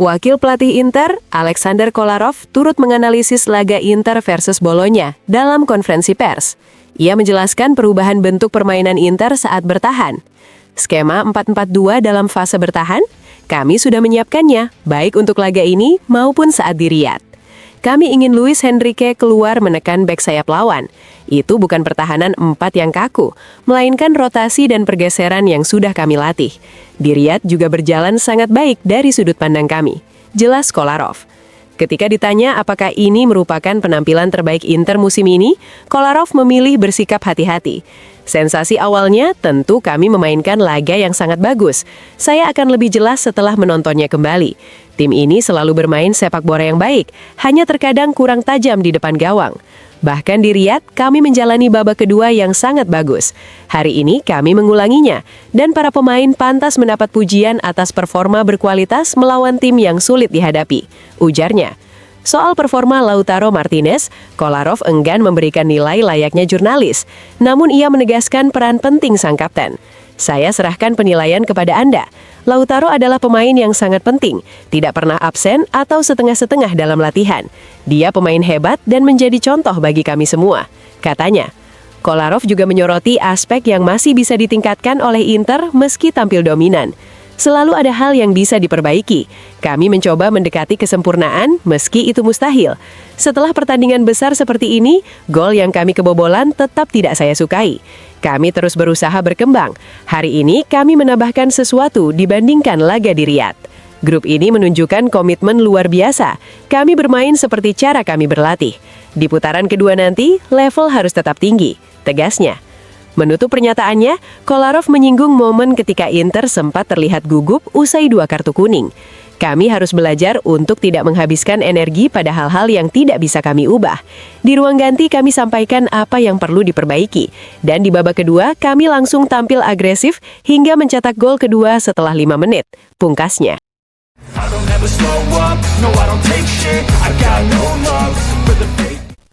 Wakil pelatih Inter, Alexander Kolarov, turut menganalisis laga Inter versus Bolonya dalam konferensi pers. Ia menjelaskan perubahan bentuk permainan Inter saat bertahan. Skema 4-4-2 dalam fase bertahan, kami sudah menyiapkannya, baik untuk laga ini maupun saat di Riyadh. Kami ingin Luis Henrique keluar menekan bek sayap lawan. Itu bukan pertahanan 4 yang kaku, melainkan rotasi dan pergeseran yang sudah kami latih. Di Riyadh juga berjalan sangat baik dari sudut pandang kami, jelas Kolarov. Ketika ditanya apakah ini merupakan penampilan terbaik Inter musim ini, Kolarov memilih bersikap hati-hati. Sensasi awalnya tentu kami memainkan laga yang sangat bagus. Saya akan lebih jelas setelah menontonnya kembali. Tim ini selalu bermain sepak bola yang baik, hanya terkadang kurang tajam di depan gawang. Bahkan di Riyadh, kami menjalani babak kedua yang sangat bagus. Hari ini kami mengulanginya, dan para pemain pantas mendapat pujian atas performa berkualitas melawan tim yang sulit dihadapi, ujarnya. Soal performa Lautaro Martinez, Kolarov enggan memberikan nilai layaknya jurnalis, namun ia menegaskan peran penting sang kapten. Saya serahkan penilaian kepada Anda. Lautaro adalah pemain yang sangat penting, tidak pernah absen atau setengah-setengah dalam latihan. Dia pemain hebat dan menjadi contoh bagi kami semua, katanya. Kolarov juga menyoroti aspek yang masih bisa ditingkatkan oleh Inter meski tampil dominan. Selalu ada hal yang bisa diperbaiki. Kami mencoba mendekati kesempurnaan meski itu mustahil. Setelah pertandingan besar seperti ini, gol yang kami kebobolan tetap tidak saya sukai. Kami terus berusaha berkembang. Hari ini kami menambahkan sesuatu dibandingkan laga di Riyadh. Grup ini menunjukkan komitmen luar biasa. Kami bermain seperti cara kami berlatih. Di putaran kedua nanti, level harus tetap tinggi, tegasnya. Menutup pernyataannya, Kolarov menyinggung momen ketika Inter sempat terlihat gugup usai 2 kartu kuning. Kami harus belajar untuk tidak menghabiskan energi pada hal-hal yang tidak bisa kami ubah. Di ruang ganti kami sampaikan apa yang perlu diperbaiki. Dan di babak kedua, kami langsung tampil agresif hingga mencetak gol kedua setelah 5 menit, pungkasnya.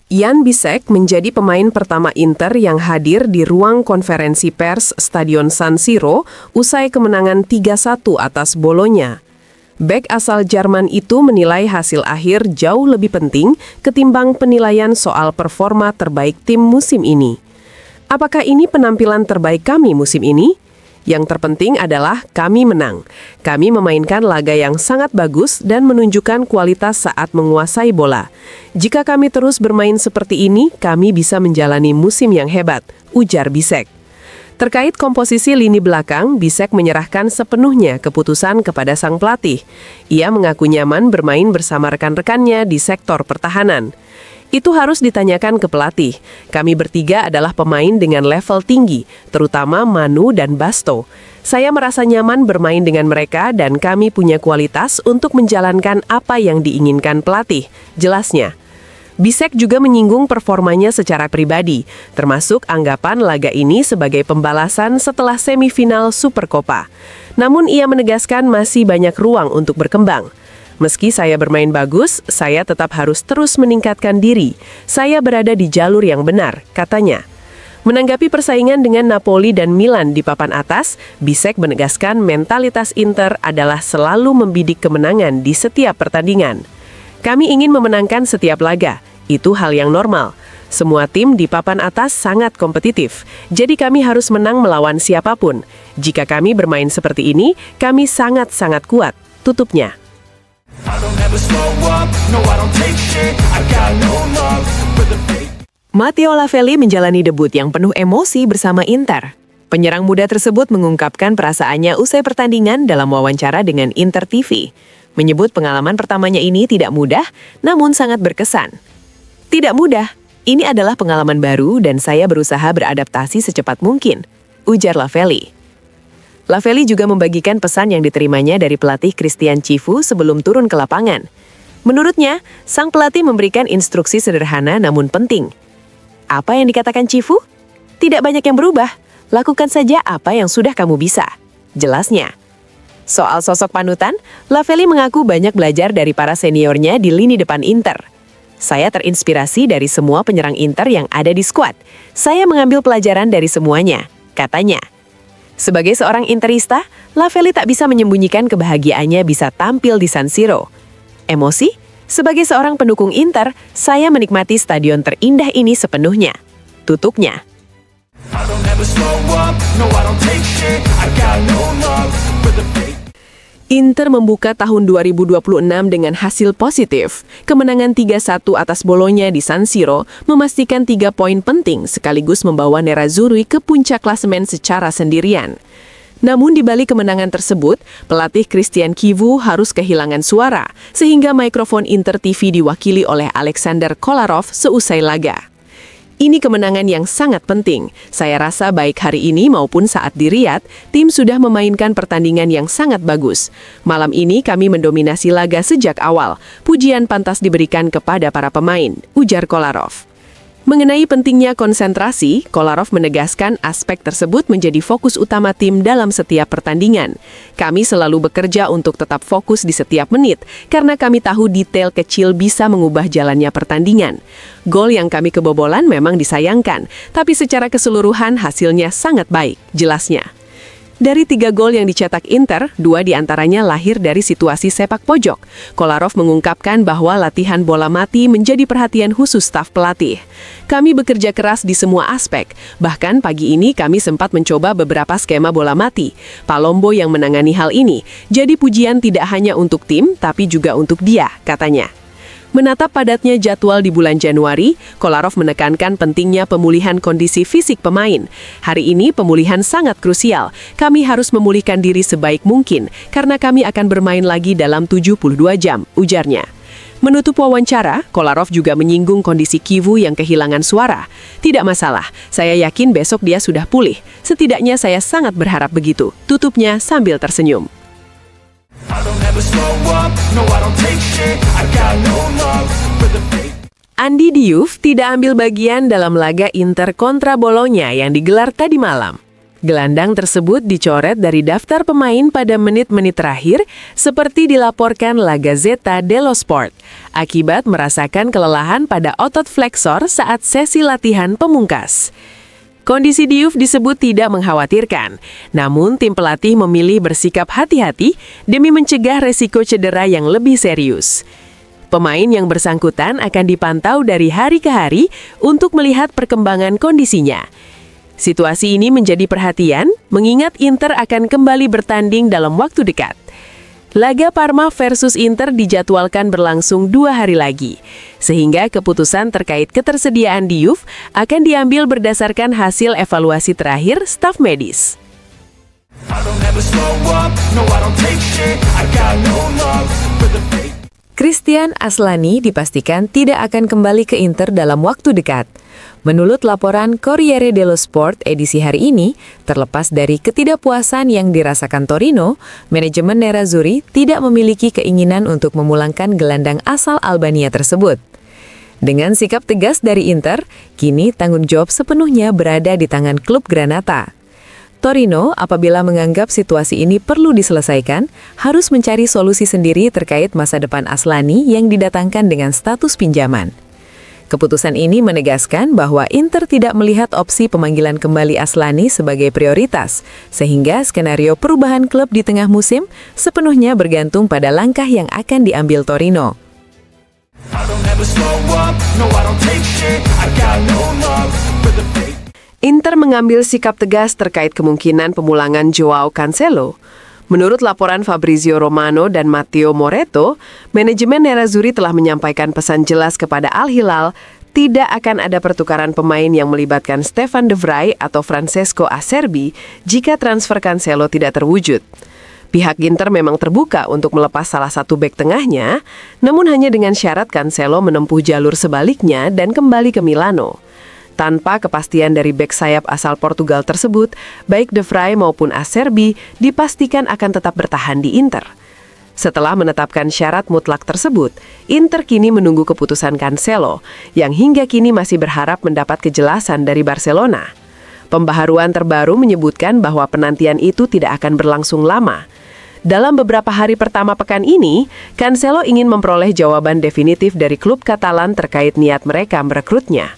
Jan Bisek menjadi pemain pertama Inter yang hadir di ruang konferensi pers Stadion San Siro usai kemenangan 3-1 atas Bolonya. Bek asal Jerman itu menilai hasil akhir jauh lebih penting ketimbang penilaian soal performa terbaik tim musim ini. Apakah ini penampilan terbaik kami musim ini? Yang terpenting adalah kami menang. Kami memainkan laga yang sangat bagus dan menunjukkan kualitas saat menguasai bola. Jika kami terus bermain seperti ini, kami bisa menjalani musim yang hebat, ujar Bisek. Terkait komposisi lini belakang, Bisek menyerahkan sepenuhnya keputusan kepada sang pelatih. Ia mengaku nyaman bermain bersama rekan-rekannya di sektor pertahanan. Itu harus ditanyakan ke pelatih. Kami bertiga adalah pemain dengan level tinggi, terutama Manu dan Basto. Saya merasa nyaman bermain dengan mereka dan kami punya kualitas untuk menjalankan apa yang diinginkan pelatih, jelasnya. Bisek juga menyinggung performanya secara pribadi, termasuk anggapan laga ini sebagai pembalasan setelah semifinal Supercopa. Namun ia menegaskan masih banyak ruang untuk berkembang. Meski saya bermain bagus, saya tetap harus terus meningkatkan diri. Saya berada di jalur yang benar, katanya. Menanggapi persaingan dengan Napoli dan Milan di papan atas, Bisek menegaskan mentalitas Inter adalah selalu membidik kemenangan di setiap pertandingan. Kami ingin memenangkan setiap laga, itu hal yang normal. Semua tim di papan atas sangat kompetitif, jadi kami harus menang melawan siapapun. Jika kami bermain seperti ini, kami sangat-sangat kuat, tutupnya. Matteo Lavelli menjalani debut yang penuh emosi bersama Inter. Penyerang muda tersebut mengungkapkan perasaannya usai pertandingan dalam wawancara dengan Inter TV. Menyebut pengalaman pertamanya ini tidak mudah, namun sangat berkesan. Tidak mudah, ini adalah pengalaman baru dan saya berusaha beradaptasi secepat mungkin, ujar Lavelli. Lavelli juga membagikan pesan yang diterimanya dari pelatih Christian Cifu sebelum turun ke lapangan. Menurutnya, sang pelatih memberikan instruksi sederhana namun penting. Apa yang dikatakan Cifu? Tidak banyak yang berubah. Lakukan saja apa yang sudah kamu bisa, jelasnya. Soal sosok panutan, Lavelli mengaku banyak belajar dari para seniornya di lini depan Inter. Saya terinspirasi dari semua penyerang Inter yang ada di skuad. Saya mengambil pelajaran dari semuanya, katanya. Sebagai seorang Interista, Lavelli tak bisa menyembunyikan kebahagiaannya bisa tampil di San Siro. Emosi? Sebagai seorang pendukung Inter, saya menikmati stadion terindah ini sepenuhnya. Tutupnya. Inter membuka tahun 2026 dengan hasil positif. Kemenangan 3-1 atas Bologna di San Siro memastikan 3 poin penting sekaligus membawa Nerazzurri ke puncak klasemen secara sendirian. Namun di balik kemenangan tersebut, pelatih Christian Chivu harus kehilangan suara, sehingga mikrofon Inter TV diwakili oleh Alexander Kolarov seusai laga. Ini kemenangan yang sangat penting. Saya rasa baik hari ini maupun saat di Riyadh, tim sudah memainkan pertandingan yang sangat bagus. Malam ini kami mendominasi laga sejak awal. Pujian pantas diberikan kepada para pemain, ujar Kolarov. Mengenai pentingnya konsentrasi, Kolarov menegaskan aspek tersebut menjadi fokus utama tim dalam setiap pertandingan. Kami selalu bekerja untuk tetap fokus di setiap menit, karena kami tahu detail kecil bisa mengubah jalannya pertandingan. Gol yang kami kebobolan memang disayangkan, tapi secara keseluruhan hasilnya sangat baik, jelasnya. Dari 3 gol yang dicetak Inter, 2 diantaranya lahir dari situasi sepak pojok. Kolarov mengungkapkan bahwa latihan bola mati menjadi perhatian khusus staf pelatih. Kami bekerja keras di semua aspek, bahkan pagi ini kami sempat mencoba beberapa skema bola mati. Palombo yang menangani hal ini, jadi pujian tidak hanya untuk tim, tapi juga untuk dia, katanya. Menatap padatnya jadwal di bulan Januari, Kolarov menekankan pentingnya pemulihan kondisi fisik pemain. Hari ini pemulihan sangat krusial. Kami harus memulihkan diri sebaik mungkin, karena kami akan bermain lagi dalam 72 jam, ujarnya. Menutup wawancara, Kolarov juga menyinggung kondisi Chivu yang kehilangan suara. Tidak masalah, saya yakin besok dia sudah pulih. Setidaknya saya sangat berharap begitu, tutupnya sambil tersenyum. Andy Diouf tidak ambil bagian dalam laga Inter kontra Bologna yang digelar tadi malam. Gelandang tersebut dicoret dari daftar pemain pada menit-menit terakhir, seperti dilaporkan La Gazzetta dello Sport, akibat merasakan kelelahan pada otot flexor saat sesi latihan pemungkas. Kondisi Diouf disebut tidak mengkhawatirkan, namun tim pelatih memilih bersikap hati-hati demi mencegah resiko cedera yang lebih serius. Pemain yang bersangkutan akan dipantau dari hari ke hari untuk melihat perkembangan kondisinya. Situasi ini menjadi perhatian, mengingat Inter akan kembali bertanding dalam waktu dekat. Laga Parma versus Inter dijadwalkan berlangsung 2 hari lagi, sehingga keputusan terkait ketersediaan Diouf akan diambil berdasarkan hasil evaluasi terakhir staf medis. Christian Aslani dipastikan tidak akan kembali ke Inter dalam waktu dekat. Menurut laporan Corriere dello Sport edisi hari ini, terlepas dari ketidakpuasan yang dirasakan Torino, manajemen Nerazzurri tidak memiliki keinginan untuk memulangkan gelandang asal Albania tersebut. Dengan sikap tegas dari Inter, kini tanggung jawab sepenuhnya berada di tangan klub Granata. Torino, apabila menganggap situasi ini perlu diselesaikan, harus mencari solusi sendiri terkait masa depan Aslani yang didatangkan dengan status pinjaman. Keputusan ini menegaskan bahwa Inter tidak melihat opsi pemanggilan kembali Aslani sebagai prioritas, sehingga skenario perubahan klub di tengah musim sepenuhnya bergantung pada langkah yang akan diambil Torino. Inter mengambil sikap tegas terkait kemungkinan pemulangan Joao Cancelo. Menurut laporan Fabrizio Romano dan Matteo Moretto, manajemen Nerazzurri telah menyampaikan pesan jelas kepada Al Hilal tidak akan ada pertukaran pemain yang melibatkan Stefan de Vrij atau Francesco Acerbi jika transfer Cancelo tidak terwujud. Pihak Inter memang terbuka untuk melepas salah satu bek tengahnya, namun hanya dengan syarat Cancelo menempuh jalur sebaliknya dan kembali ke Milano. Tanpa kepastian dari bek sayap asal Portugal tersebut, baik De Vrij maupun Acerbi dipastikan akan tetap bertahan di Inter. Setelah menetapkan syarat mutlak tersebut, Inter kini menunggu keputusan Cancelo, yang hingga kini masih berharap mendapat kejelasan dari Barcelona. Pembaharuan terbaru menyebutkan bahwa penantian itu tidak akan berlangsung lama. Dalam beberapa hari pertama pekan ini, Cancelo ingin memperoleh jawaban definitif dari klub Katalan terkait niat mereka merekrutnya.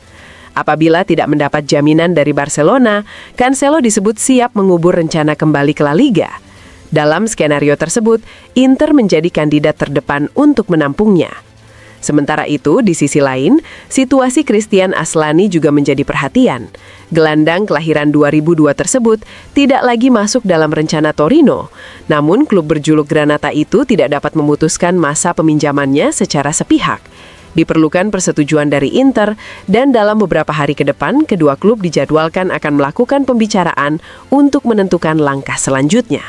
Apabila tidak mendapat jaminan dari Barcelona, Cancelo disebut siap mengubur rencana kembali ke La Liga. Dalam skenario tersebut, Inter menjadi kandidat terdepan untuk menampungnya. Sementara itu, di sisi lain, situasi Christian Aslani juga menjadi perhatian. Gelandang kelahiran 2002 tersebut tidak lagi masuk dalam rencana Torino. Namun, klub berjuluk Granata itu tidak dapat memutuskan masa peminjamannya secara sepihak. Diperlukan persetujuan dari Inter, dan dalam beberapa hari ke depan, kedua klub dijadwalkan akan melakukan pembicaraan untuk menentukan langkah selanjutnya.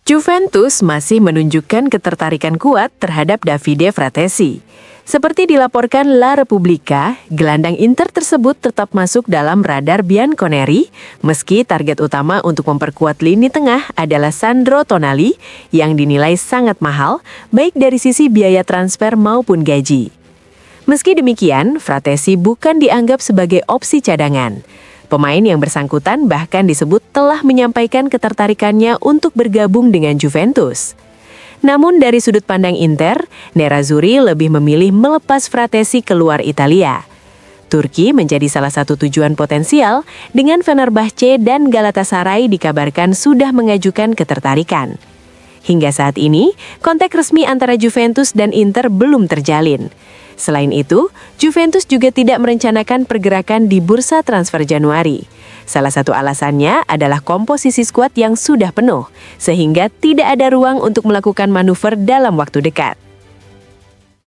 Juventus masih menunjukkan ketertarikan kuat terhadap Davide Fratesi. Seperti dilaporkan La Repubblica, gelandang Inter tersebut tetap masuk dalam radar Bianconeri, meski target utama untuk memperkuat lini tengah adalah Sandro Tonali yang dinilai sangat mahal, baik dari sisi biaya transfer maupun gaji. Meski demikian, Fratesi bukan dianggap sebagai opsi cadangan. Pemain yang bersangkutan bahkan disebut telah menyampaikan ketertarikannya untuk bergabung dengan Juventus. Namun dari sudut pandang Inter, Nerazzurri lebih memilih melepas Fratesi keluar Italia. Turki menjadi salah satu tujuan potensial, dengan Fenerbahce dan Galatasaray dikabarkan sudah mengajukan ketertarikan. Hingga saat ini, kontak resmi antara Juventus dan Inter belum terjalin. Selain itu, Juventus juga tidak merencanakan pergerakan di bursa transfer Januari. Salah satu alasannya adalah komposisi skuad yang sudah penuh, sehingga tidak ada ruang untuk melakukan manuver dalam waktu dekat.